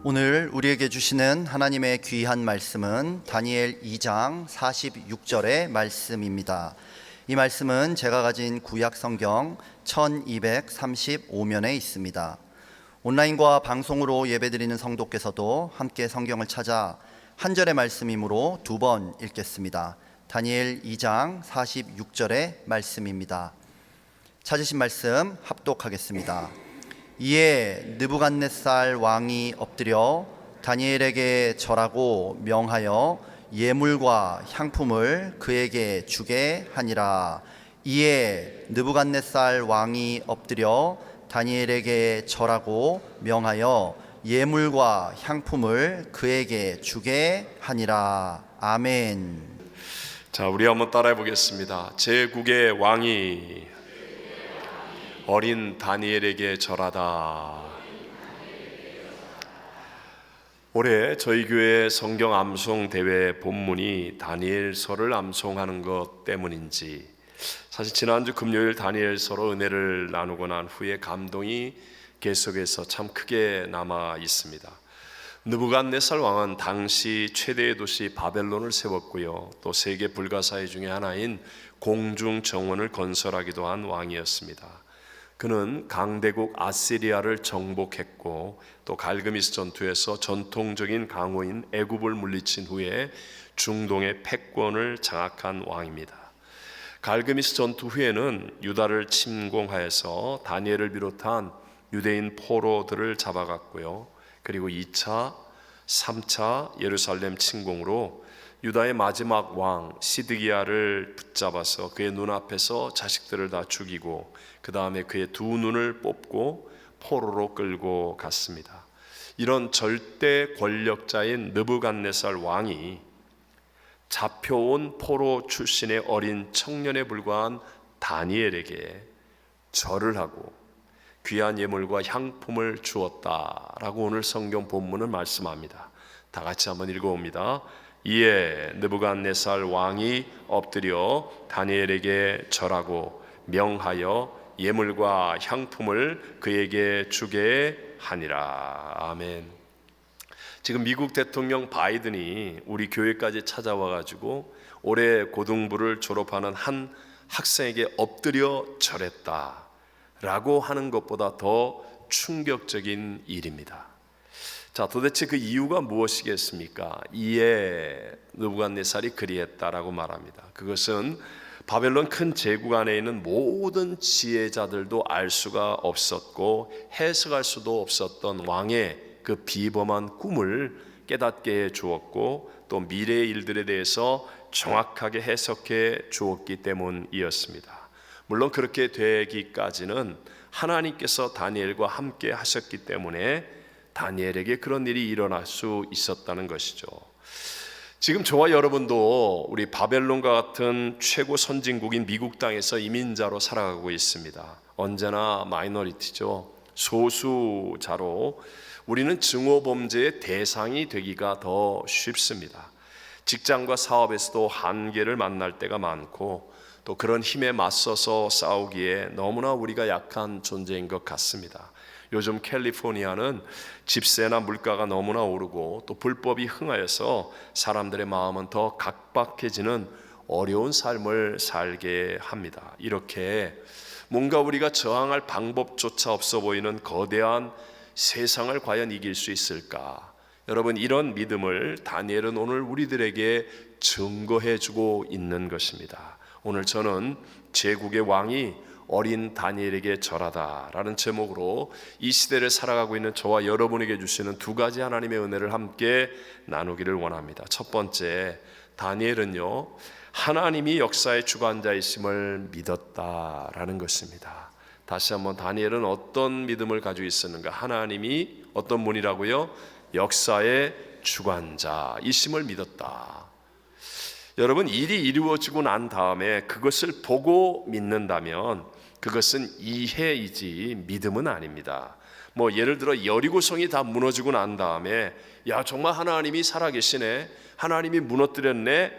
오늘 우리에게 주시는 하나님의 귀한 말씀은 다니엘 2장 46절의 말씀입니다. 이 말씀은 제가 가진 구약 성경 1235면에 있습니다. 온라인과 방송으로 예배드리는 성도께서도 함께 성경을 찾아 한 절의 말씀이므로 두 번 읽겠습니다. 다니엘 2장 46절의 말씀입니다. 찾으신 말씀 합독하겠습니다. 이에 느부갓네살 왕이 엎드려 다니엘에게 절하고 명하여 예물과 향품을 그에게 주게 하니라. 이에 느부갓네살 왕이 엎드려 다니엘에게 절하고 명하여 예물과 향품을 그에게 주게 하니라. 아멘. 자, 우리 한번 따라해 보겠습니다. 제국의 왕이 어린 다니엘에게 절하다. 올해 저희 교회 성경 암송 대회 본문이 다니엘서를 암송하는 것 때문인지, 사실 지난주 금요일 다니엘서로 은혜를 나누고 난 후에 감동이 계속해서 참 크게 남아 있습니다. 느부갓네살 왕은 당시 최대의 도시 바벨론을 세웠고요, 또 세계 불가사의 중에 하나인 공중 정원을 건설하기도 한 왕이었습니다. 그는 강대국 아시리아를 정복했고, 또 갈그미스 전투에서 전통적인 강호인 애굽을 물리친 후에 중동의 패권을 장악한 왕입니다. 갈그미스 전투 후에는 유다를 침공하여서 다니엘을 비롯한 유대인 포로들을 잡아갔고요, 그리고 2차, 3차 예루살렘 침공으로 유다의 마지막 왕 시드기야를 붙잡아서 그의 눈앞에서 자식들을 다 죽이고, 그 다음에 그의 두 눈을 뽑고 포로로 끌고 갔습니다. 이런 절대 권력자인 느부갓네살 왕이 잡혀온 포로 출신의 어린 청년에 불과한 다니엘에게 절을 하고 귀한 예물과 향품을 주었다라고 오늘 성경 본문은 말씀합니다. 다 같이 한번 읽어봅니다. 이에 느부갓네살 왕이 엎드려 다니엘에게 절하고 명하여 예물과 향품을 그에게 주게 하니라. 아멘. 지금 미국 대통령 바이든이 우리 교회까지 찾아와 가지고 올해 고등부를 졸업하는 한 학생에게 엎드려 절했다라고 하는 것보다 더 충격적인 일입니다. 자, 도대체 그 이유가 무엇이겠습니까? 이에 느부갓네살이 그리했다라고 말합니다. 그것은 바벨론 큰 제국 안에 있는 모든 지혜자들도 알 수가 없었고 해석할 수도 없었던 왕의 그 비범한 꿈을 깨닫게 해 주었고, 또 미래의 일들에 대해서 정확하게 해석해 주었기 때문이었습니다. 물론 그렇게 되기까지는 하나님께서 다니엘과 함께 하셨기 때문에 다니엘에게 그런 일이 일어날 수 있었다는 것이죠. 지금 저와 여러분도 우리 바벨론과 같은 최고 선진국인 미국 땅에서 이민자로 살아가고 있습니다. 언제나 마이너리티죠. 소수자로 우리는 증오범죄의 대상이 되기가 더 쉽습니다. 직장과 사업에서도 한계를 만날 때가 많고, 또 그런 힘에 맞서서 싸우기에 너무나 우리가 약한 존재인 것 같습니다. 요즘 캘리포니아는 집세나 물가가 너무나 오르고 또 불법이 흥하여서 사람들의 마음은 더 각박해지는 어려운 삶을 살게 합니다. 이렇게 뭔가 우리가 저항할 방법조차 없어 보이는 거대한 세상을 과연 이길 수 있을까? 여러분, 이런 믿음을 다니엘은 오늘 우리들에게 증거해주고 있는 것입니다. 오늘 저는 제국의 왕이 어린 다니엘에게 절하다라는 제목으로 이 시대를 살아가고 있는 저와 여러분에게 주시는 두 가지 하나님의 은혜를 함께 나누기를 원합니다. 첫 번째, 다니엘은요, 하나님이 역사의 주관자이심을 믿었다라는 것입니다. 다시 한번, 다니엘은 어떤 믿음을 가지고 있었는가? 하나님이 어떤 분이라고요? 역사의 주관자이심을 믿었다. 여러분, 일이 이루어지고 난 다음에 그것을 보고 믿는다면 그것은 이해이지 믿음은 아닙니다. 뭐 예를 들어 여리고성이 다 무너지고 난 다음에 야, 정말 하나님이 살아계시네, 하나님이 무너뜨렸네,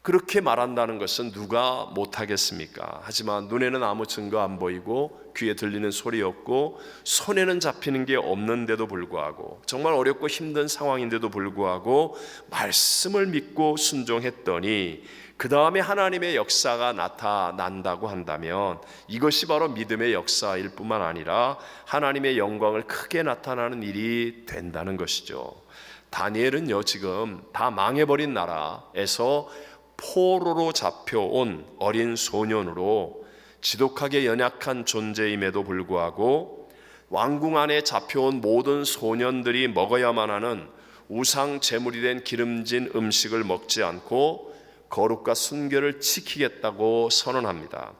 그렇게 말한다는 것은 누가 못하겠습니까? 하지만 눈에는 아무 증거 안 보이고 귀에 들리는 소리 없고 손에는 잡히는 게 없는데도 불구하고 정말 어렵고 힘든 상황인데도 불구하고 말씀을 믿고 순종했더니 그 다음에 하나님의 역사가 나타난다고 한다면 이것이 바로 믿음의 역사일 뿐만 아니라 하나님의 영광을 크게 나타나는 일이 된다는 것이죠. 다니엘은요, 지금 다 망해버린 나라에서 포로로 잡혀온 어린 소년으로 지독하게 연약한 존재임에도 불구하고 왕궁 안에 잡혀온 모든 소년들이 먹어야만 하는 우상 제물이 된 기름진 음식을 먹지 않고 거룩과 순결을 지키겠다고 선언합니다.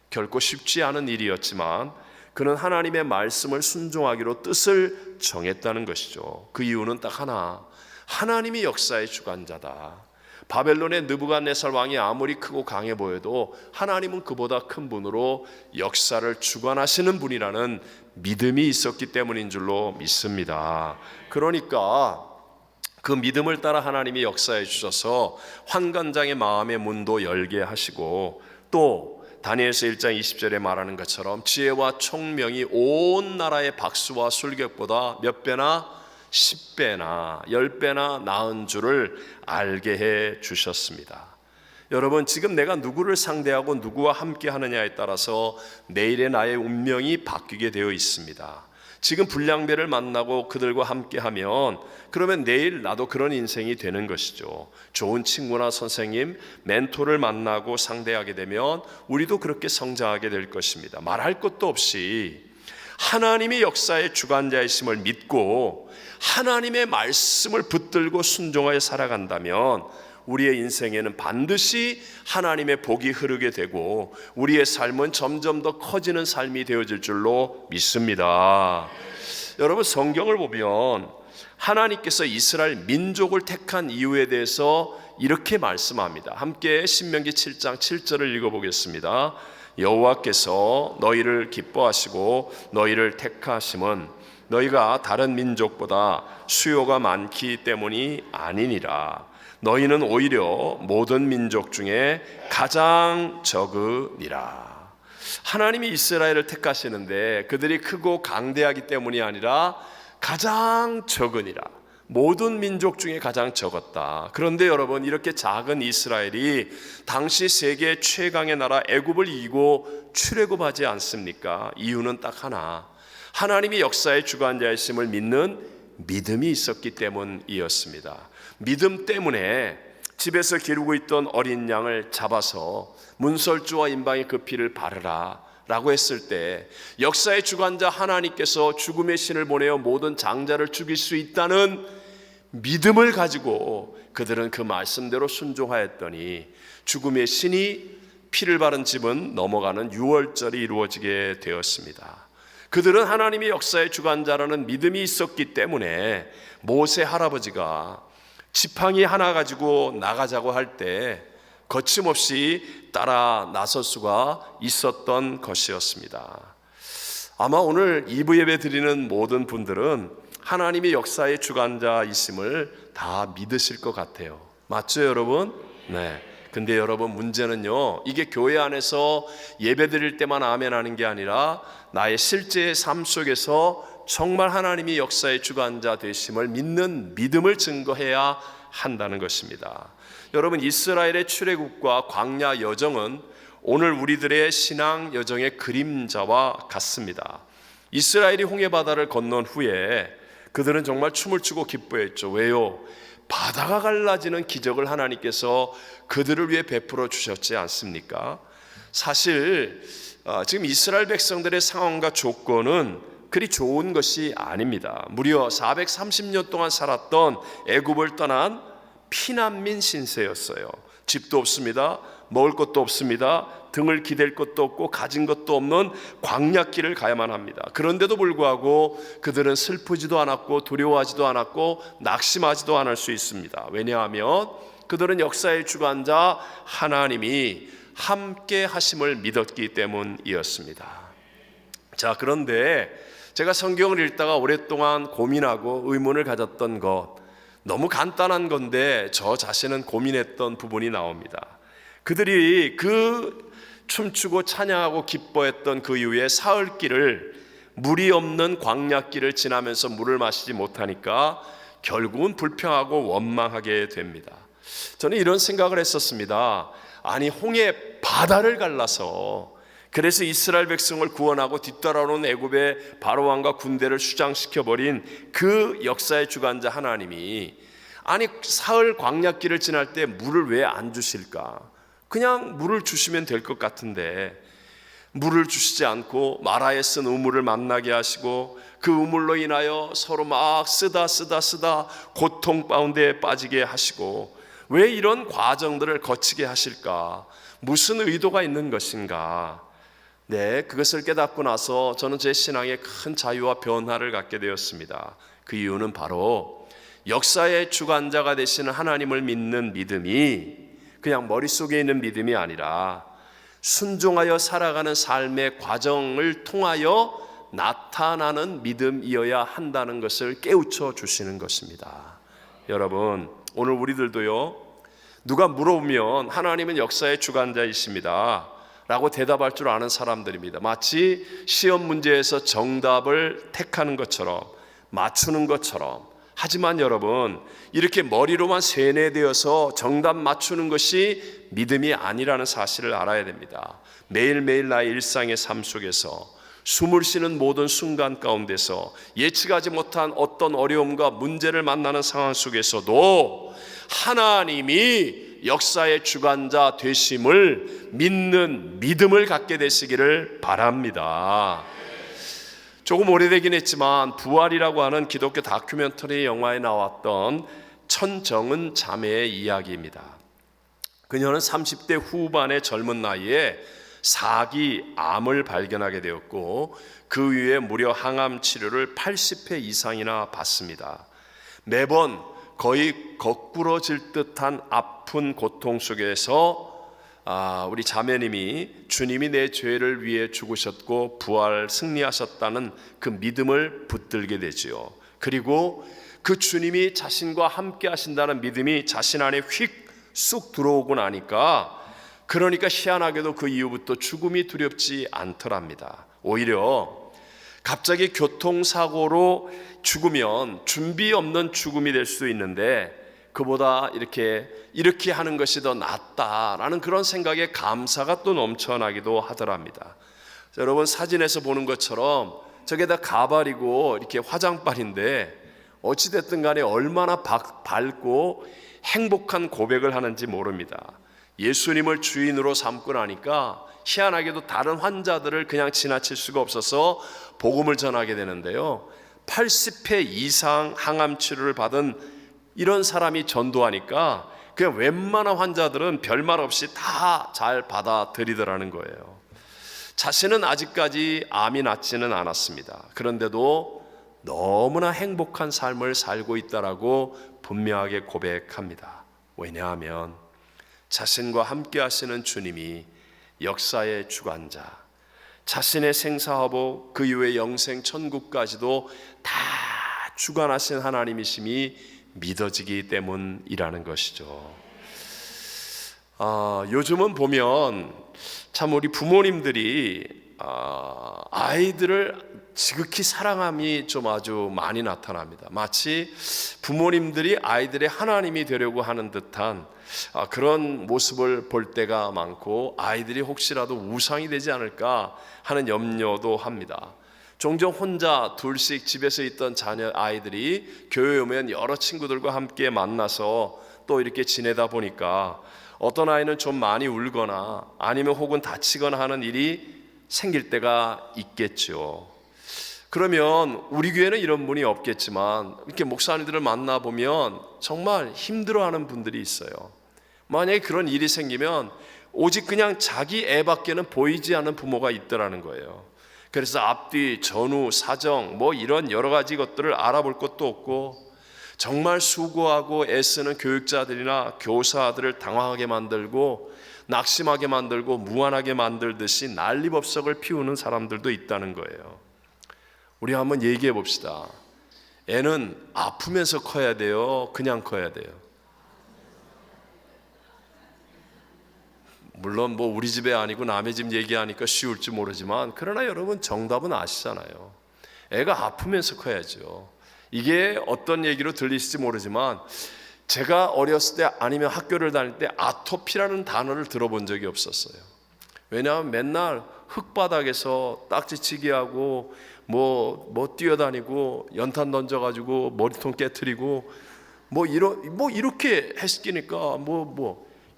결코 쉽지 않은 일이었지만 그는 하나님의 말씀을 순종하기로 뜻을 정했다는 것이죠. 그 이유는 딱 하나, 하나님이 역사의 주관자다. 바벨론의 느부갓네살 왕이 아무리 크고 강해 보여도 하나님은 그보다 큰 분으로 역사를 주관하시는 분이라는 믿음이 있었기 때문인 줄로 믿습니다. 그러니까 그 믿음을 따라 하나님이 역사해 주셔서 환관장의 마음의 문도 열게 하시고 또 다니엘서 1장 20절에 말하는 것처럼 지혜와 총명이 온 나라의 박수와 술객보다 몇 배나 10배나 10배나 나은 줄을 알게 해 주셨습니다. 여러분, 지금 내가 누구를 상대하고 누구와 함께 하느냐에 따라서 내일의 나의 운명이 바뀌게 되어 있습니다. 지금 불량배를 만나고 그들과 함께하면 그러면 내일 나도 그런 인생이 되는 것이죠. 좋은 친구나 선생님, 멘토를 만나고 상대하게 되면 우리도 그렇게 성장하게 될 것입니다. 말할 것도 없이 하나님이 역사의 주관자이심을 믿고 하나님의 말씀을 붙들고 순종하여 살아간다면 우리의 인생에는 반드시 하나님의 복이 흐르게 되고 우리의 삶은 점점 더 커지는 삶이 되어질 줄로 믿습니다. 여러분, 성경을 보면 하나님께서 이스라엘 민족을 택한 이유에 대해서 이렇게 말씀합니다. 함께 신명기 7장 7절을 읽어보겠습니다. 여호와께서 너희를 기뻐하시고 너희를 택하심은 너희가 다른 민족보다 수요가 많기 때문이 아니니라. 너희는 오히려 모든 민족 중에 가장 적으니라. 하나님이 이스라엘을 택하시는데 그들이 크고 강대하기 때문이 아니라 가장 적으니라. 모든 민족 중에 가장 적었다. 그런데 여러분, 이렇게 작은 이스라엘이 당시 세계 최강의 나라 애굽을 이기고 출애굽하지 않습니까? 이유는 딱 하나, 하나님이 역사의 주관자이심을 믿는 믿음이 있었기 때문이었습니다. 믿음 때문에 집에서 기르고 있던 어린 양을 잡아서 문설주와 임방의 그 피를 바르라 라고 했을 때 역사의 주관자 하나님께서 죽음의 신을 보내어 모든 장자를 죽일 수 있다는 믿음을 가지고 그들은 그 말씀대로 순종하였더니 죽음의 신이 피를 바른 집은 넘어가는 유월절이 이루어지게 되었습니다. 그들은 하나님의 역사의 주관자라는 믿음이 있었기 때문에 모세 할아버지가 지팡이 하나 가지고 나가자고 할 때 거침없이 따라 나설 수가 있었던 것이었습니다. 아마 오늘 2부 예배 드리는 모든 분들은 하나님이 역사의 주관자이심을 다 믿으실 것 같아요. 맞죠, 여러분? 네. 근데 여러분, 문제는요, 이게 교회 안에서 예배 드릴 때만 아멘 하는 게 아니라 나의 실제 삶 속에서 정말 하나님이 역사의 주관자 되심을 믿는 믿음을 증거해야 한다는 것입니다. 여러분, 이스라엘의 출애굽과 광야 여정은 오늘 우리들의 신앙 여정의 그림자와 같습니다. 이스라엘이 홍해바다를 건넌 후에 그들은 정말 춤을 추고 기뻐했죠. 왜요? 바다가 갈라지는 기적을 하나님께서 그들을 위해 베풀어 주셨지 않습니까? 사실 지금 이스라엘 백성들의 상황과 조건은 그리 좋은 것이 아닙니다. 무려 430년 동안 살았던 애굽을 떠난 피난민 신세였어요. 집도 없습니다. 먹을 것도 없습니다. 등을 기댈 것도 없고 가진 것도 없는 광야길을 가야만 합니다. 그런데도 불구하고 그들은 슬프지도 않았고 두려워하지도 않았고 낙심하지도 않을 수 있습니다. 왜냐하면 그들은 역사의 주관자 하나님이 함께 하심을 믿었기 때문이었습니다. 자, 그런데 제가 성경을 읽다가 오랫동안 고민하고 의문을 가졌던 것, 너무 간단한 건데 저 자신은 고민했던 부분이 나옵니다. 그들이 그 춤추고 찬양하고 기뻐했던 그 이후에 사흘길을, 물이 없는 광야길을 지나면서 물을 마시지 못하니까 결국은 불평하고 원망하게 됩니다. 저는 이런 생각을 했었습니다. 아니, 홍해 바다를 갈라서 그래서 이스라엘 백성을 구원하고 뒤따라오는 애굽의 바로왕과 군대를 수장시켜버린 그 역사의 주관자 하나님이, 아니 사흘 광야길을 지날 때 물을 왜 안 주실까? 그냥 물을 주시면 될 것 같은데 물을 주시지 않고 마라에 쓴 우물을 만나게 하시고 그 우물로 인하여 서로 막 쓰다 고통 가운데 빠지게 하시고, 왜 이런 과정들을 거치게 하실까? 무슨 의도가 있는 것인가? 네, 그것을 깨닫고 나서 저는 제 신앙에 큰 자유와 변화를 갖게 되었습니다. 그 이유는 바로 역사의 주관자가 되시는 하나님을 믿는 믿음이 그냥 머릿속에 있는 믿음이 아니라 순종하여 살아가는 삶의 과정을 통하여 나타나는 믿음이어야 한다는 것을 깨우쳐 주시는 것입니다. 여러분, 오늘 우리들도요, 누가 물어보면 하나님은 역사의 주관자이십니다 라고 대답할 줄 아는 사람들입니다. 마치 시험 문제에서 정답을 택하는 것처럼, 맞추는 것처럼. 하지만 여러분, 이렇게 머리로만 세뇌되어서 정답 맞추는 것이 믿음이 아니라는 사실을 알아야 됩니다. 매일매일 나의 일상의 삶 속에서, 숨을 쉬는 모든 순간 가운데서, 예측하지 못한 어떤 어려움과 문제를 만나는 상황 속에서도 하나님이 역사의 주관자 되심을 믿는 믿음을 갖게 되시기를 바랍니다. 조금 오래되긴 했지만 부활이라고 하는 기독교 다큐멘터리 영화에 나왔던 천정은 자매의 이야기입니다. 그녀는 30대 후반의 젊은 나이에 4기 암을 발견하게 되었고 그 이후에 무려 항암 치료를 80회 이상이나 받습니다. 매번 거의 거꾸러질 듯한 아픈 고통 속에서 우리 자매님이 주님이 내 죄를 위해 죽으셨고 부활 승리하셨다는 그 믿음을 붙들게 되지요. 그리고 그 주님이 자신과 함께 하신다는 믿음이 자신 안에 휙 들어오고 나니까, 그러니까 희한하게도 그 이후부터 죽음이 두렵지 않더랍니다. 오히려 갑자기 교통사고로 죽으면 준비 없는 죽음이 될 수 있는데 그보다 이렇게 하는 것이 더 낫다라는 그런 생각에 감사가 또 넘쳐나기도 하더랍니다. 여러분, 사진에서 보는 것처럼 저게 다 가발이고 이렇게 화장빨인데 어찌됐든 간에 얼마나 밝고 행복한 고백을 하는지 모릅니다. 예수님을 주인으로 삼고 나니까 희한하게도 다른 환자들을 그냥 지나칠 수가 없어서 복음을 전하게 되는데요, 80회 이상 항암 치료를 받은 이런 사람이 전도하니까 그냥 웬만한 환자들은 별말 없이 다 잘 받아들이더라는 거예요. 자신은 아직까지 암이 낫지는 않았습니다. 그런데도 너무나 행복한 삶을 살고 있다라고 분명하게 고백합니다. 왜냐하면 자신과 함께 하시는 주님이 역사의 주관자, 자신의 생사화복 그 이후의 영생 천국까지도 다 주관하신 하나님이심이 믿어지기 때문이라는 것이죠. 요즘은 보면 참 우리 부모님들이 아이들을 지극히 사랑함이 좀 아주 많이 나타납니다. 마치 부모님들이 아이들의 하나님이 되려고 하는 듯한 그런 모습을 볼 때가 많고, 아이들이 혹시라도 우상이 되지 않을까 하는 염려도 합니다. 종종 혼자 둘씩 집에서 있던 자녀 아이들이 교회에 오면 여러 친구들과 함께 만나서 또 이렇게 지내다 보니까 어떤 아이는 좀 많이 울거나 아니면 혹은 다치거나 하는 일이 생길 때가 있겠죠. 그러면 우리 교회는 이런 분이 없겠지만 이렇게 목사님들을 만나보면 정말 힘들어하는 분들이 있어요. 만약에 그런 일이 생기면 오직 그냥 자기 애밖에는 보이지 않는 부모가 있더라는 거예요. 그래서 앞뒤, 전후, 사정 이런 여러 가지 것들을 알아볼 것도 없고, 정말 수고하고 애쓰는 교육자들이나 교사들을 당황하게 만들고 낙심하게 만들고 무안하게 만들듯이 난리법석을 피우는 사람들도 있다는 거예요. 우리 한번 얘기해 봅시다. 애는 아프면서 커야 돼요? 그냥 커야 돼요? 물론 뭐 우리 집에 아니고 남의 집 얘기하니까 쉬울지 모르지만 그러나 여러분 정답은 아시잖아요. 애가 아프면서 커야죠. 이게 어떤 얘기로 들리실지 모르지만 제가 어렸을 때 아니면 학교를 다닐 때 아토피라는 단어를 들어본 적이 없었어요. 왜냐하면 맨날 흙바닥에서 딱지치기 하고 뭐 뛰어다니고 연탄 던져가지고 머리통 깨트리고 이렇게 했으니까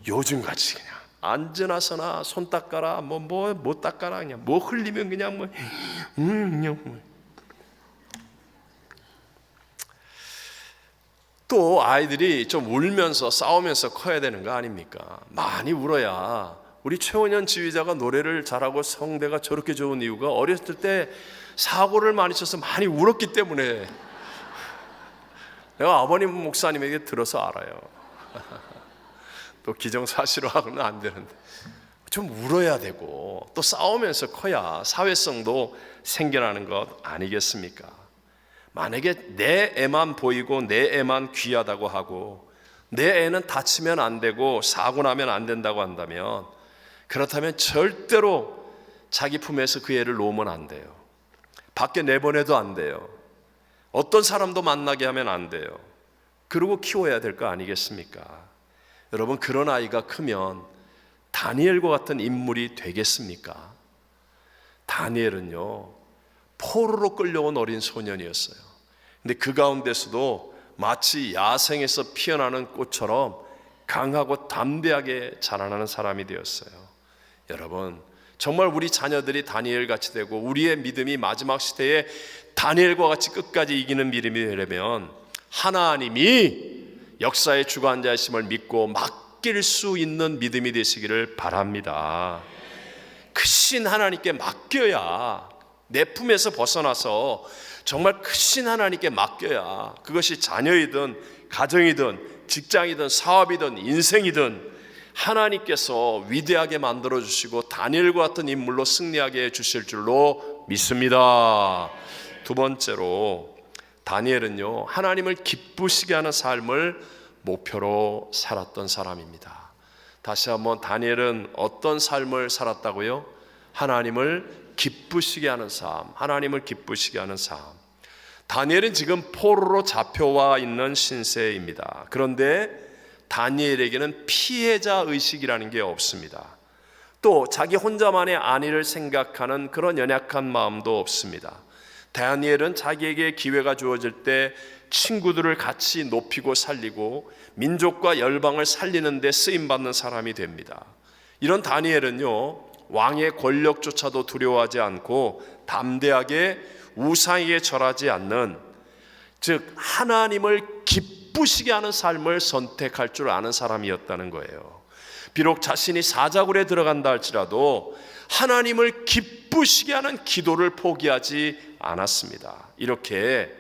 요즘 같이 그냥 앉으나 서나 손 닦아라 못 닦아라 그냥 뭐 흘리면 그냥 또 아이들이 좀 울면서 싸우면서 커야 되는 거 아닙니까? 많이 울어야 우리 최원현 지휘자가 노래를 잘하고 성대가 저렇게 좋은 이유가 어렸을 때 사고를 많이 쳐서 많이 울었기 때문에 내가 아버님 목사님에게 들어서 알아요. 또 기정사실화하고는 안 되는데 좀 울어야 되고 또 싸우면서 커야 사회성도 생겨나는 것 아니겠습니까? 만약에 내 애만 보이고 내 애만 귀하다고 하고 내 애는 다치면 안 되고 사고 나면 안 된다고 한다면 그렇다면 절대로 자기 품에서 그 애를 놓으면 안 돼요. 밖에 내보내도 안 돼요. 어떤 사람도 만나게 하면 안 돼요. 그러고 키워야 될 거 아니겠습니까? 여러분 그런 아이가 크면 다니엘과 같은 인물이 되겠습니까? 다니엘은요 포로로 끌려온 어린 소년이었어요. 근데 그 가운데서도 마치 야생에서 피어나는 꽃처럼 강하고 담대하게 자라나는 사람이 되었어요. 여러분 정말 우리 자녀들이 다니엘 같이 되고 우리의 믿음이 마지막 시대에 다니엘과 같이 끝까지 이기는 믿음이 되려면 하나님이 역사의 주관자이심을 믿고 맡길 수 있는 믿음이 되시기를 바랍니다. 크신 하나님께 맡겨야 내 품에서 벗어나서 정말 크신 하나님께 맡겨야 그것이 자녀이든 가정이든 직장이든 사업이든 인생이든 하나님께서 위대하게 만들어 주시고 다니엘과 같은 인물로 승리하게 해 주실 줄로 믿습니다. 두 번째로 다니엘은요 하나님을 기쁘시게 하는 삶을 목표로 살았던 사람입니다. 다시 한번 다니엘은 어떤 삶을 살았다고요? 하나님을 기쁘시게 하는 삶, 하나님을 기쁘시게 하는 삶. 다니엘은 지금 포로로 잡혀와 있는 신세입니다. 그런데 다니엘에게는 피해자 의식이라는 게 없습니다. 또 자기 혼자만의 안위를 생각하는 그런 연약한 마음도 없습니다. 다니엘은 자기에게 기회가 주어질 때 친구들을 같이 높이고 살리고 민족과 열방을 살리는 데 쓰임받는 사람이 됩니다. 이런 다니엘은요 왕의 권력조차도 두려워하지 않고 담대하게 우상에게 절하지 않는, 즉 하나님을 기쁘시게 하는 삶을 선택할 줄 아는 사람이었다는 거예요. 비록 자신이 사자굴에 들어간다 할지라도 하나님을 기쁘시게 하는 기도를 포기하지 않았습니다. 이렇게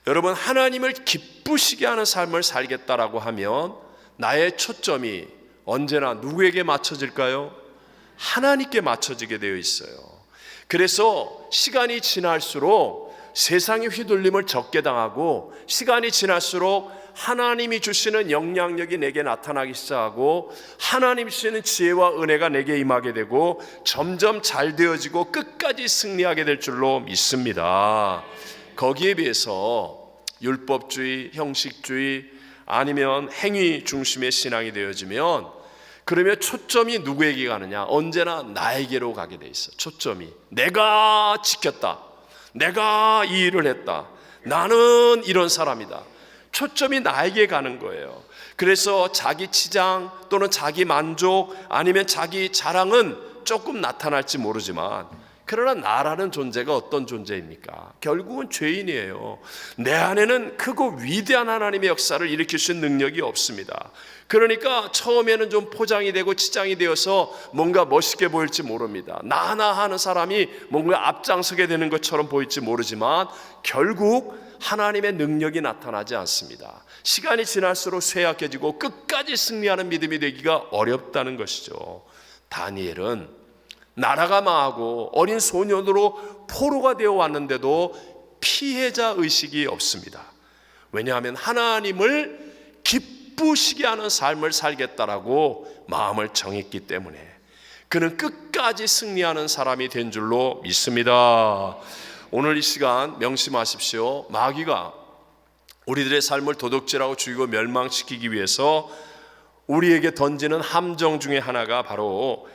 여러분 하나님을 기쁘시게 하는 삶을 살겠다라고 하면 나의 초점이 언제나 누구에게 맞춰질까요? 하나님께 맞춰지게 되어 있어요. 그래서 시간이 지날수록 세상의 휘둘림을 적게 당하고 시간이 지날수록 하나님이 주시는 영향력이 내게 나타나기 시작하고 하나님이 주시는 지혜와 은혜가 내게 임하게 되고 점점 잘 되어지고 끝까지 승리하게 될 줄로 믿습니다. 거기에 비해서 율법주의, 형식주의 아니면 행위 중심의 신앙이 되어지면 그러면 초점이 누구에게 가느냐? 언제나 나에게로 가게 돼 있어. 초점이 내가 지켰다, 내가 이 일을 했다, 나는 이런 사람이다. 초점이 나에게 가는 거예요. 그래서 자기 치장 또는 자기 만족 아니면 자기 자랑은 조금 나타날지 모르지만 그러나 나라는 존재가 어떤 존재입니까? 결국은 죄인이에요. 내 안에는 크고 위대한 하나님의 역사를 일으킬 수 있는 능력이 없습니다. 그러니까 처음에는 좀 포장이 되고 치장이 되어서 뭔가 멋있게 보일지 모릅니다. 나나 하는 사람이 뭔가 앞장서게 되는 것처럼 보일지 모르지만 결국 하나님의 능력이 나타나지 않습니다. 시간이 지날수록 쇠약해지고 끝까지 승리하는 믿음이 되기가 어렵다는 것이죠. 다니엘은 나라가 망하고 어린 소년으로 포로가 되어 왔는데도 피해자 의식이 없습니다. 왜냐하면 하나님을 기쁘시게 기쁘시게 하는 삶을 살겠다라고 마음을 정했기 때문에 그는 끝까지 승리하는 사람이 된 줄로 믿습니다. 오늘 이 시간 명심하십시오. 마귀가 우리들의 삶을 도둑질하고 죽이고 멸망시키기 위해서 우리에게 던지는 함정 중에 하나가 바로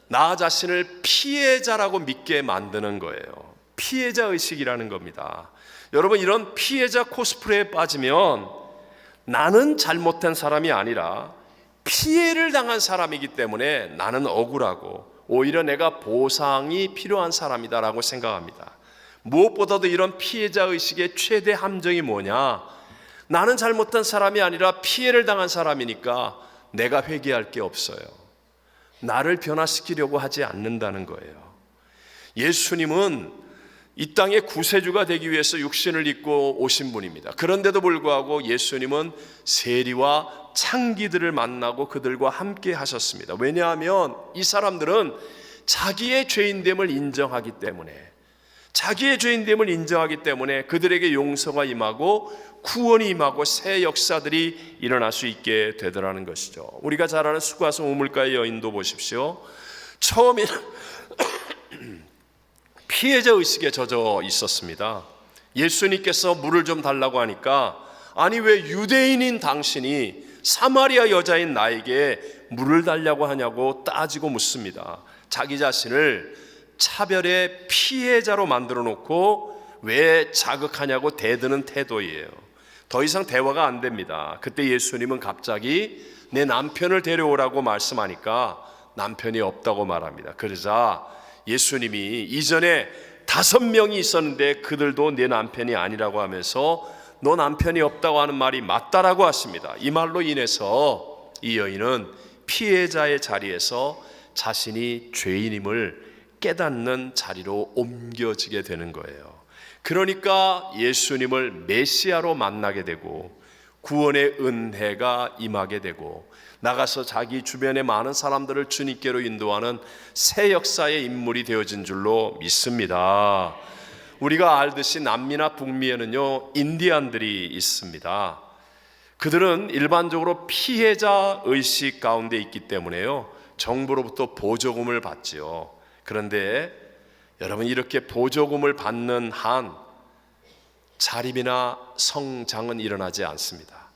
나 자신을 피해자라고 믿게 만드는 거예요. 피해자 의식이라는 겁니다. 여러분, 이런 피해자 코스프레에 빠지면 나는 잘못한 사람이 아니라 피해를 당한 사람이기 때문에 나는 억울하고 오히려 내가 보상이 필요한 사람이다라고 생각합니다. 무엇보다도 이런 피해자 의식의 최대 함정이 뭐냐? 나는 잘못한 사람이 아니라 피해를 당한 사람이니까 내가 회개할 게 없어요. 나를 변화시키려고 하지 않는다는 거예요. 예수님은 이 땅의 구세주가 되기 위해서 육신을 입고 오신 분입니다. 그런데도 불구하고 예수님은 세리와 창기들을 만나고 그들과 함께 하셨습니다. 왜냐하면 이 사람들은 자기의 죄인됨을 인정하기 때문에 그들에게 용서가 임하고 구원이 임하고 새 역사들이 일어날 수 있게 되더라는 것이죠. 우리가 잘 아는 수가성 우물가의 여인도 보십시오. 처음에는 피해자 의식에 젖어 있었습니다. 예수님께서 물을 좀 달라고 하니까 아니 왜 유대인인 당신이 사마리아 여자인 나에게 물을 달라고 하냐고 따지고 묻습니다. 자기 자신을 차별의 피해자로 만들어 놓고 왜 자극하냐고 대드는 태도예요. 더 이상 대화가 안 됩니다. 그때 예수님은 갑자기 내 남편을 데려오라고 말씀하니까 남편이 없다고 말합니다. 그러자 예수님이 이전에 5명이 있었는데 그들도 내 남편이 아니라고 하면서 너 남편이 없다고 하는 말이 맞다라고 하십니다. 이 말로 인해서 이 여인은 피해자의 자리에서 자신이 죄인임을 깨닫는 자리로 옮겨지게 되는 거예요. 그러니까 예수님을 메시아로 만나게 되고 구원의 은혜가 임하게 되고 나가서 자기 주변의 많은 사람들을 주님께로 인도하는 새 역사의 인물이 되어진 줄로 믿습니다. 우리가 알듯이 남미나 북미에는요 인디안들이 있습니다. 그들은 일반적으로 피해자 의식 가운데 있기 때문에요 정부로부터 보조금을 받지요. 그런데 여러분, 이렇게 보조금을 받는 한 자립이나 성장은 일어나지 않습니다.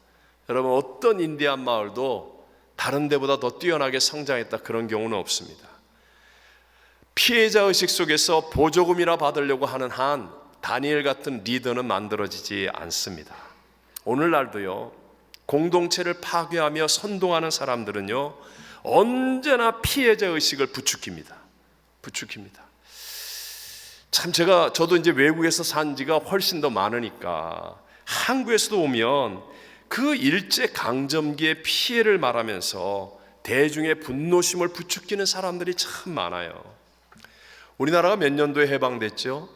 여러분, 어떤 인디안 마을도 다른 데보다 더 뛰어나게 성장했다 그런 경우는 없습니다. 피해자 의식 속에서 보조금이나 받으려고 하는 한 다니엘 같은 리더는 만들어지지 않습니다. 오늘날도요 공동체를 파괴하며 선동하는 사람들은요 언제나 피해자 의식을 부추깁니다. 참 저도 이제 외국에서 산 지가 훨씬 더 많으니까 한국에서도 오면 그 일제 강점기의 피해를 말하면서 대중의 분노심을 부추기는 사람들이 참 많아요. 우리나라가 몇 년도에 해방됐죠?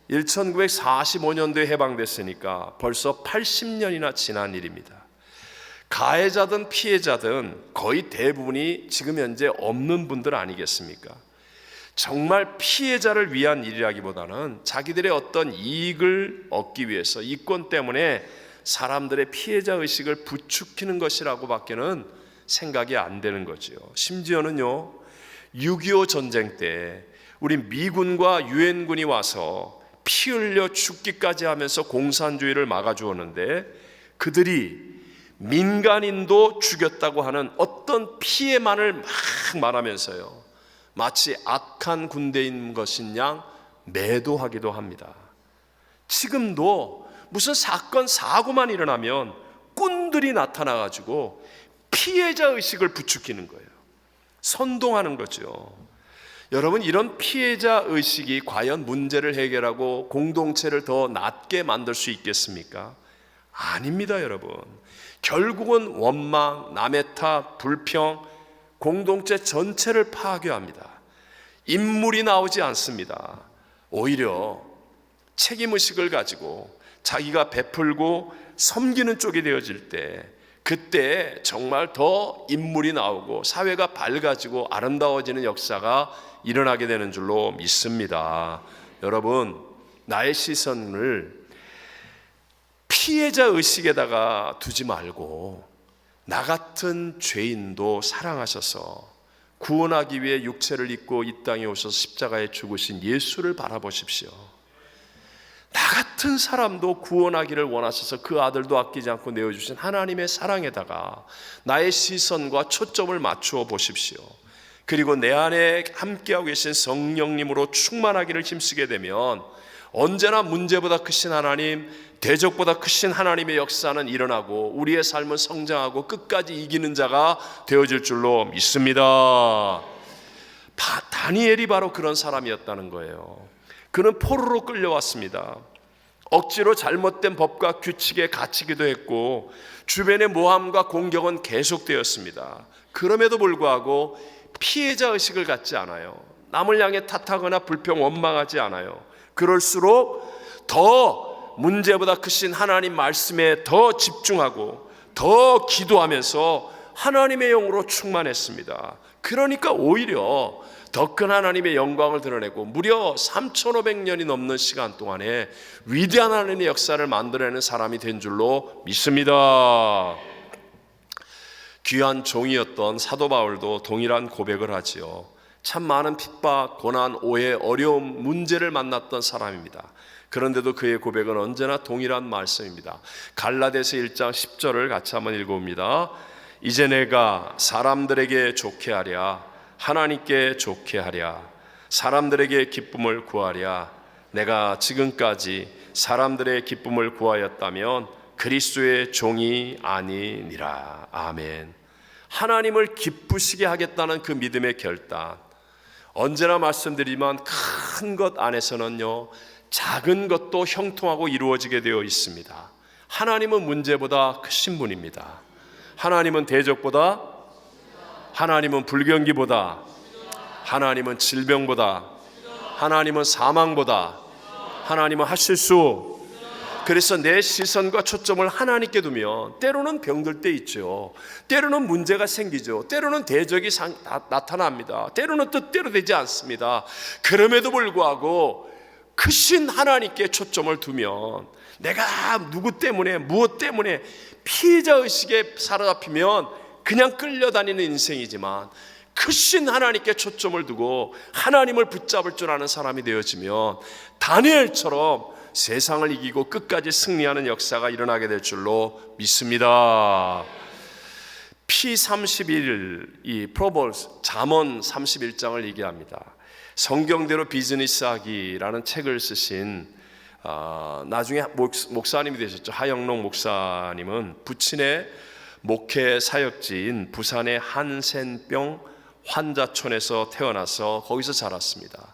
1945년도에 해방됐으니까 벌써 80년이나 지난 일입니다. 가해자든 피해자든 거의 대부분이 지금 현재 없는 분들 아니겠습니까? 정말 피해자를 위한 일이라기보다는 자기들의 어떤 이익을 얻기 위해서 이권 때문에 사람들의 피해자 의식을 부추기는 것이라고 밖에는 생각이 안 되는 거죠. 심지어는요 6.25 전쟁 때 우리 미군과 유엔군이 와서 피 흘려 죽기까지 하면서 공산주의를 막아주었는데 그들이 민간인도 죽였다고 하는 어떤 피해만을 막 말하면서요 마치 악한 군대인 것인 양 매도하기도 합니다. 지금도 무슨 사건 사고만 일어나면 꾼들이 나타나가지고 피해자 의식을 부추기는 거예요. 선동하는 거죠. 여러분, 이런 피해자 의식이 과연 문제를 해결하고 공동체를 더 낫게 만들 수 있겠습니까? 아닙니다, 여러분. 결국은 원망, 남의 탓, 불평, 공동체 전체를 파괴합니다. 인물이 나오지 않습니다. 오히려 책임의식을 가지고 자기가 베풀고 섬기는 쪽이 되어질 때 그때 정말 더 인물이 나오고 사회가 밝아지고 아름다워지는 역사가 일어나게 되는 줄로 믿습니다. 여러분, 나의 시선을 피해자 의식에다가 두지 말고 나 같은 죄인도 사랑하셔서 구원하기 위해 육체를 입고 이 땅에 오셔서 십자가에 죽으신 예수를 바라보십시오. 나 같은 사람도 구원하기를 원하셔서 그 아들도 아끼지 않고 내어주신 하나님의 사랑에다가 나의 시선과 초점을 맞추어 보십시오. 그리고 내 안에 함께하고 계신 성령님으로 충만하기를 힘쓰게 되면 언제나 문제보다 크신 하나님, 대적보다 크신 하나님의 역사는 일어나고 우리의 삶은 성장하고 끝까지 이기는 자가 되어질 줄로 믿습니다. 다니엘이 바로 그런 사람이었다는 거예요. 그는 포로로 끌려왔습니다. 억지로 잘못된 법과 규칙에 갇히기도 했고 주변의 모함과 공격은 계속되었습니다. 그럼에도 불구하고 피해자 의식을 갖지 않아요. 남을 향해 탓하거나 불평 원망하지 않아요. 그럴수록 더 문제보다 크신 하나님 말씀에 더 집중하고 더 기도하면서 하나님의 영으로 충만했습니다. 그러니까 오히려 더 큰 하나님의 영광을 드러내고 무려 3,500년이 넘는 시간 동안에 위대한 하나님의 역사를 만들어내는 사람이 된 줄로 믿습니다. 귀한 종이었던 사도 바울도 동일한 고백을 하지요. 참 많은 핍박, 고난, 오해, 어려움, 문제를 만났던 사람입니다. 그런데도 그의 고백은 언제나 동일한 말씀입니다. 갈라디아서 1장 10절을 같이 한번 읽어봅니다. 이제 내가 사람들에게 좋게 하랴 하나님께 좋게 하랴 사람들에게 기쁨을 구하랴 내가 지금까지 사람들의 기쁨을 구하였다면 그리스도의 종이 아니니라. 아멘. 하나님을 기쁘시게 하겠다는 그 믿음의 결단, 언제나 말씀드리지만 큰 것 안에서는요 작은 것도 형통하고 이루어지게 되어 있습니다. 하나님은 문제보다 크신 분입니다. 하나님은 대적보다, 하나님은 불경기보다, 하나님은 질병보다, 하나님은 사망보다, 하나님은 하실 수. 그래서 내 시선과 초점을 하나님께 두면 때로는 병들 때 있죠. 때로는 문제가 생기죠. 때로는 대적이 나타납니다. 때로는 뜻대로 되지 않습니다. 그럼에도 불구하고 크신 하나님께 초점을 두면 내가 누구 때문에 무엇 때문에 피해자 의식에 사로잡히면 그냥 끌려다니는 인생이지만 크신 하나님께 초점을 두고 하나님을 붙잡을 줄 아는 사람이 되어지면 다니엘처럼 세상을 이기고 끝까지 승리하는 역사가 일어나게 될 줄로 믿습니다. P31 이 프로벌스 잠언 31장을 얘기합니다. 성경대로 비즈니스 하기라는 책을 쓰신 나중에 목사님이 되셨죠. 하영록 목사님은 부친의 목회 사역지인 부산의 한센병 환자촌에서 태어나서 거기서 자랐습니다.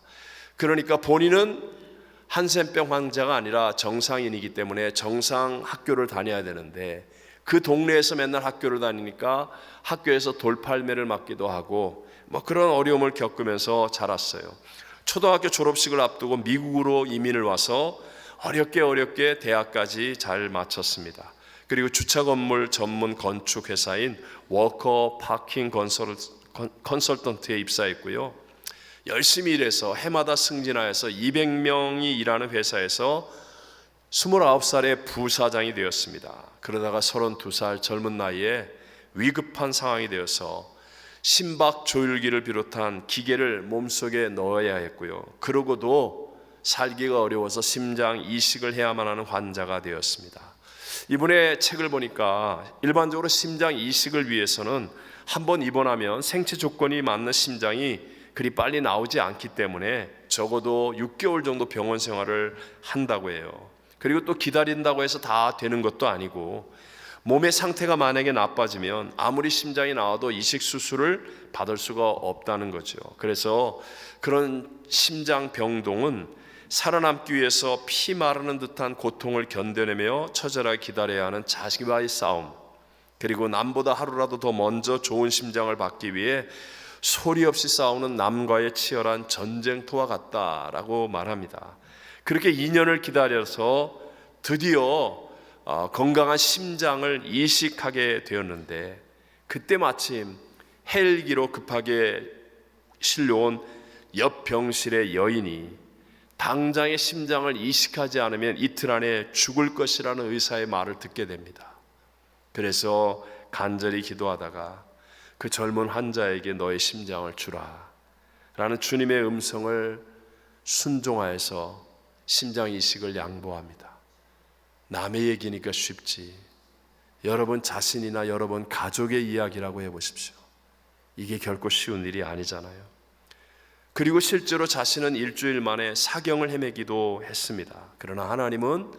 그러니까 본인은 한센병 환자가 아니라 정상인이기 때문에 정상 학교를 다녀야 되는데 그 동네에서 맨날 학교를 다니니까 학교에서 돌팔매를 맞기도 하고 그런 어려움을 겪으면서 자랐어요. 초등학교 졸업식을 앞두고 미국으로 이민을 와서 어렵게 대학까지 잘 마쳤습니다. 그리고 주차 건물 전문 건축 회사인 워커 파킹 컨설턴트에 입사했고요. 열심히 일해서 해마다 승진하여서 200명이 일하는 회사에서 29살에 부사장이 되었습니다. 그러다가 32살 젊은 나이에 위급한 상황이 되어서 심박 조율기를 비롯한 기계를 몸속에 넣어야 했고요. 그러고도 살기가 어려워서 심장 이식을 해야만 하는 환자가 되었습니다. 이분의 책을 보니까 일반적으로 심장 이식을 위해서는 한번 입원하면 생체 조건이 맞는 심장이 그리 빨리 나오지 않기 때문에 적어도 6개월 정도 병원 생활을 한다고 해요. 그리고 또 기다린다고 해서 다 되는 것도 아니고 몸의 상태가 만약에 나빠지면 아무리 심장이 나와도 이식 수술을 받을 수가 없다는 거죠. 그래서 그런 심장 병동은 살아남기 위해서 피 마르는 듯한 고통을 견뎌내며 처절하게 기다려야 하는 자식과의 싸움, 그리고 남보다 하루라도 더 먼저 좋은 심장을 받기 위해 소리 없이 싸우는 남과의 치열한 전쟁터와 같다라고 말합니다. 그렇게 2년을 기다려서 드디어 건강한 심장을 이식하게 되었는데 그때 마침 헬기로 급하게 실려온 옆 병실의 여인이 당장의 심장을 이식하지 않으면 이틀 안에 죽을 것이라는 의사의 말을 듣게 됩니다. 그래서 간절히 기도하다가 그 젊은 환자에게 너의 심장을 주라 라는 주님의 음성을 순종하여서 심장 이식을 양보합니다. 남의 얘기니까 쉽지, 여러분 자신이나 여러분 가족의 이야기라고 해보십시오. 이게 결코 쉬운 일이 아니잖아요. 그리고 실제로 자신은 일주일 만에 사경을 헤매기도 했습니다. 그러나 하나님은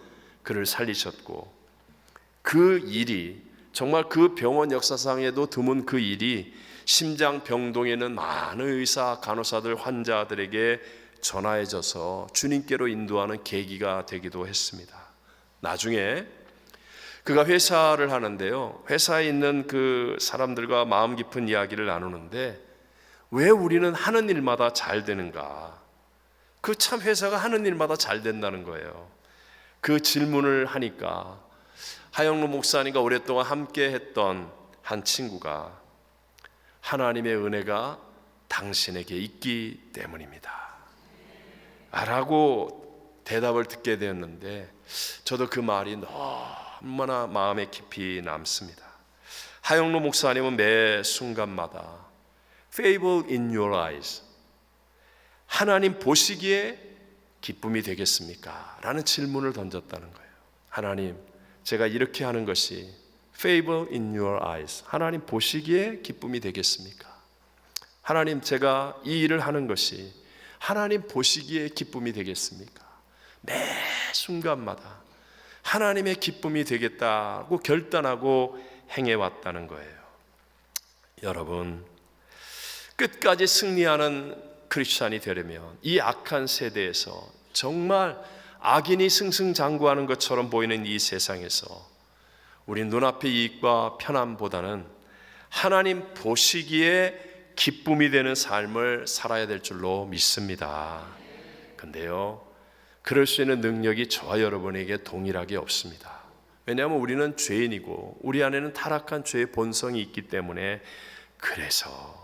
그를 살리셨고, 그 일이 정말 그 병원 역사상에도 드문 그 일이 심장병동에 있는 많은 의사, 간호사들, 환자들에게 전하여져서 주님께로 인도하는 계기가 되기도 했습니다. 나중에 그가 회사를 하는데요, 회사에 있는 그 사람들과 마음 깊은 이야기를 나누는데, 왜 우리는 하는 일마다 잘 되는가? 그 참 회사가 하는 일마다 잘 된다는 거예요. 그 질문을 하니까 하영로 목사님과 오랫동안 함께 했던 한 친구가 하나님의 은혜가 당신에게 있기 때문입니다 라고 대답을 듣게 되었는데, 저도 그 말이 너무나 마음에 깊이 남습니다. 하영로 목사님은 매 순간마다 Favor in your eyes, 하나님 보시기에 기쁨이 되겠습니까? 라는 질문을 던졌다는 거예요. 하나님, 제가 이렇게 하는 것이 Favor in your eyes, 하나님 보시기에 기쁨이 되겠습니까? 하나님, 제가 이 일을 하는 것이 하나님 보시기에 기쁨이 되겠습니까? 매 순간마다 하나님의 기쁨이 되겠다고 결단하고 행해왔다는 거예요. 여러분, 끝까지 승리하는 크리스찬이 되려면 이 악한 세대에서, 정말 악인이 승승장구하는 것처럼 보이는 이 세상에서 우리 눈앞의 이익과 편안보다는 하나님 보시기에 기쁨이 되는 삶을 살아야 될 줄로 믿습니다. 근데요, 그럴 수 있는 능력이 저와 여러분에게 동일하게 없습니다. 왜냐하면 우리는 죄인이고 우리 안에는 타락한 죄의 본성이 있기 때문에 그래서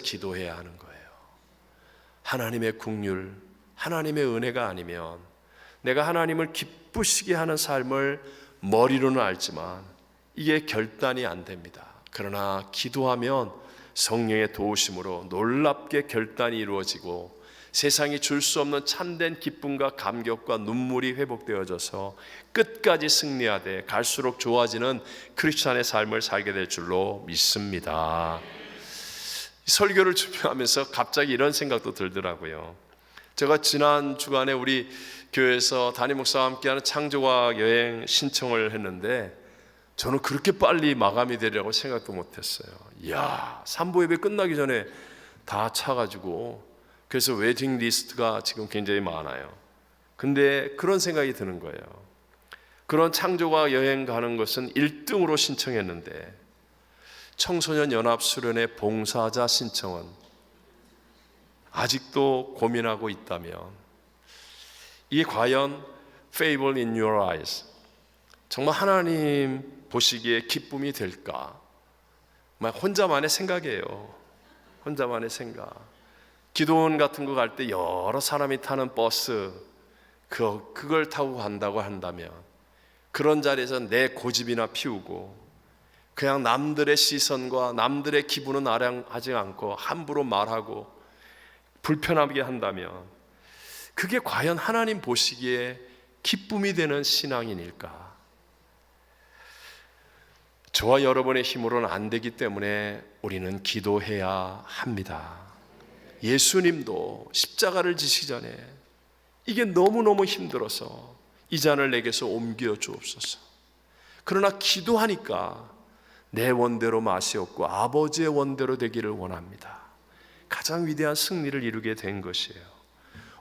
기도해야 하는 거예요. 하나님의 긍휼, 하나님의 은혜가 아니면 내가 하나님을 기쁘시게 하는 삶을 머리로는 알지만 이게 결단이 안 됩니다. 그러나 기도하면 성령의 도우심으로 놀랍게 결단이 이루어지고 세상이 줄 수 없는 참된 기쁨과 감격과 눈물이 회복되어져서 끝까지 승리하되 갈수록 좋아지는 크리스찬의 삶을 살게 될 줄로 믿습니다. 설교를 준비하면서 갑자기 이런 생각도 들더라고요. 제가 지난 주간에 우리 교회에서 담임 목사와 함께하는 창조과학 여행 신청을 했는데 저는 그렇게 빨리 마감이 되리라고 생각도 못했어요. 이야, 3부 예배 끝나기 전에 다 차가지고, 그래서 웨이팅 리스트가 지금 굉장히 많아요. 근데 그런 생각이 드는 거예요. 그런 창조과학 여행 가는 것은 1등으로 신청했는데 청소년 연합수련회 봉사자 신청은 아직도 고민하고 있다면 이게 과연 favor in your eyes, 정말 하나님 보시기에 기쁨이 될까? 혼자만의 생각이에요. 혼자만의 생각. 기도원 같은 거 갈 때 여러 사람이 타는 버스, 그걸 타고 간다고 한다면 그런 자리에서 내 고집이나 피우고 그냥 남들의 시선과 남들의 기분은 아량하지 않고 함부로 말하고 불편하게 한다면 그게 과연 하나님 보시기에 기쁨이 되는 신앙인일까? 저와 여러분의 힘으로는 안 되기 때문에 우리는 기도해야 합니다. 예수님도 십자가를 지시기 전에 이게 너무너무 힘들어서 이 잔을 내게서 옮겨 주옵소서. 그러나 기도하니까 내 원대로 마시옵고 아버지의 원대로 되기를 원합니다. 가장 위대한 승리를 이루게 된 것이에요.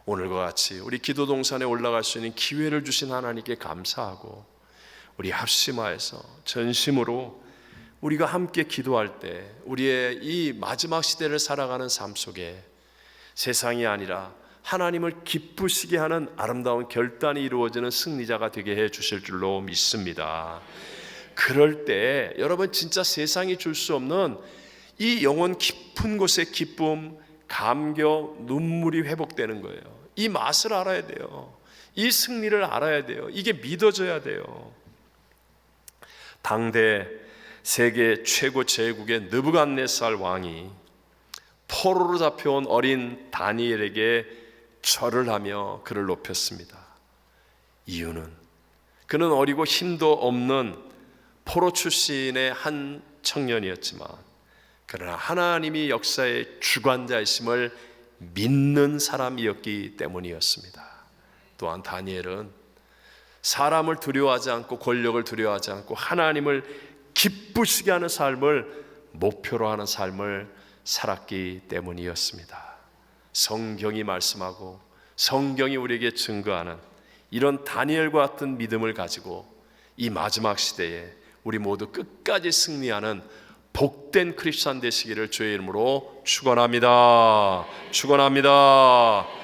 오늘과 같이 우리 기도 동산에 올라갈 수 있는 기회를 주신 하나님께 감사하고 우리 합심하여서 전심으로 우리가 함께 기도할 때 우리의 이 마지막 시대를 살아가는 삶 속에 세상이 아니라 하나님을 기쁘시게 하는 아름다운 결단이 이루어지는 승리자가 되게 해 주실 줄로 믿습니다. 그럴 때 여러분 진짜 세상이 줄 수 없는 이 영혼 깊은 곳의 기쁨, 감격, 눈물이 회복되는 거예요. 이 맛을 알아야 돼요. 이 승리를 알아야 돼요. 이게 믿어져야 돼요. 당대 세계 최고 제국의 느부갓네살 왕이 포로로 잡혀온 어린 다니엘에게 절을 하며 그를 높였습니다. 이유는 그는 어리고 힘도 없는 포로 출신의 한 청년이었지만 그러나 하나님이 역사의 주관자이심을 믿는 사람이었기 때문이었습니다. 또한 다니엘은 사람을 두려워하지 않고 권력을 두려워하지 않고 하나님을 기쁘시게 하는 삶을 목표로 하는 삶을 살았기 때문이었습니다. 성경이 말씀하고 성경이 우리에게 증거하는 이런 다니엘과 같은 믿음을 가지고 이 마지막 시대에 우리 모두 끝까지 승리하는 복된 크리스찬 되시기를 주의 이름으로 축원합니다. 축원합니다.